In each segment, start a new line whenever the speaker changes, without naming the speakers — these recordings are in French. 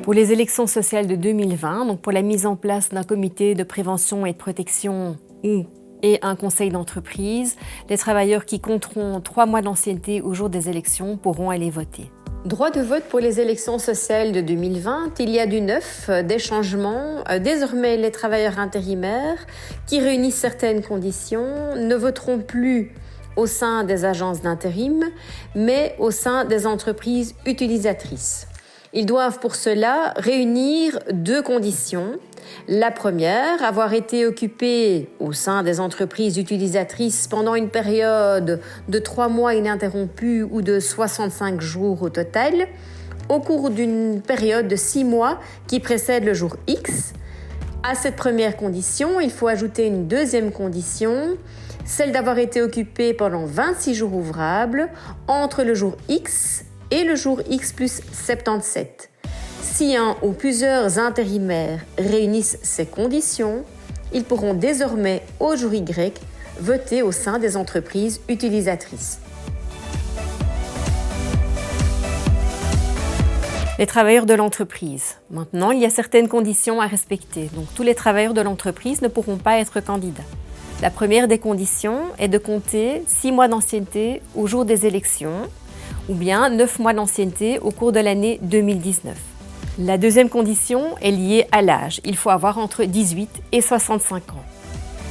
Pour les élections sociales de 2020, donc pour la mise en place d'un comité de prévention et de protection et un conseil d'entreprise, les travailleurs qui compteront 3 mois d'ancienneté au jour des élections pourront aller voter. Droit de vote pour les élections sociales de 2020, il y a du neuf, des changements. Désormais, les travailleurs intérimaires qui réunissent certaines conditions ne voteront plus au sein des agences d'intérim, mais au sein des entreprises utilisatrices. Ils doivent pour cela réunir 2 conditions. La première, avoir été occupé au sein des entreprises utilisatrices pendant une période de 3 mois ininterrompus ou de 65 jours au total, au cours d'une période de 6 mois qui précède le jour X. À cette première condition, il faut ajouter une deuxième condition, celle d'avoir été occupé pendant 26 jours ouvrables entre le jour X et le jour X plus 77. Si un ou plusieurs intérimaires réunissent ces conditions, ils pourront désormais, au jour Y, voter au sein des entreprises utilisatrices. Les travailleurs de l'entreprise. Maintenant, il y a certaines conditions à respecter. Donc, tous les travailleurs de l'entreprise ne pourront pas être candidats. La première des conditions est de compter 6 mois d'ancienneté au jour des élections ou bien 9 mois d'ancienneté au cours de l'année 2019. La deuxième condition est liée à l'âge. Il faut avoir entre 18 et 65 ans.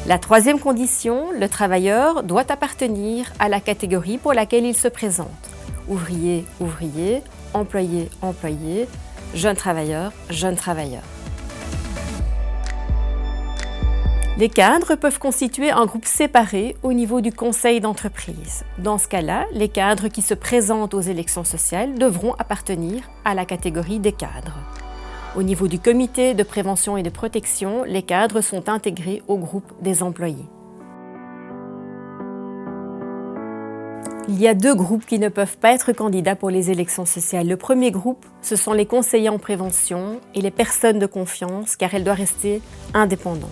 La troisième condition, le travailleur doit appartenir à la catégorie pour laquelle il se présente. Ouvrier, ouvrier, employé, employé, jeune travailleur, jeune travailleur. Les cadres peuvent constituer un groupe séparé au niveau du conseil d'entreprise. Dans ce cas-là, les cadres qui se présentent aux élections sociales devront appartenir à la catégorie des cadres. Au niveau du comité de prévention et de protection, les cadres sont intégrés au groupe des employés. Il y a 2 groupes qui ne peuvent pas être candidats pour les élections sociales. Le premier groupe, ce sont les conseillers en prévention et les personnes de confiance, car elle doit rester indépendante.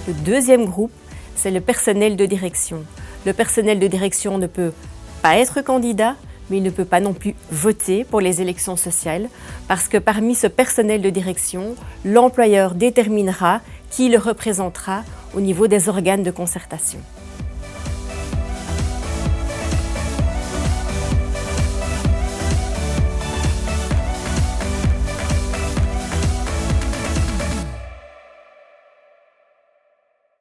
Le deuxième groupe, c'est le personnel de direction. Le personnel de direction ne peut pas être candidat, mais il ne peut pas non plus voter pour les élections sociales, parce que parmi ce personnel de direction, l'employeur déterminera qui le représentera au niveau des organes de concertation.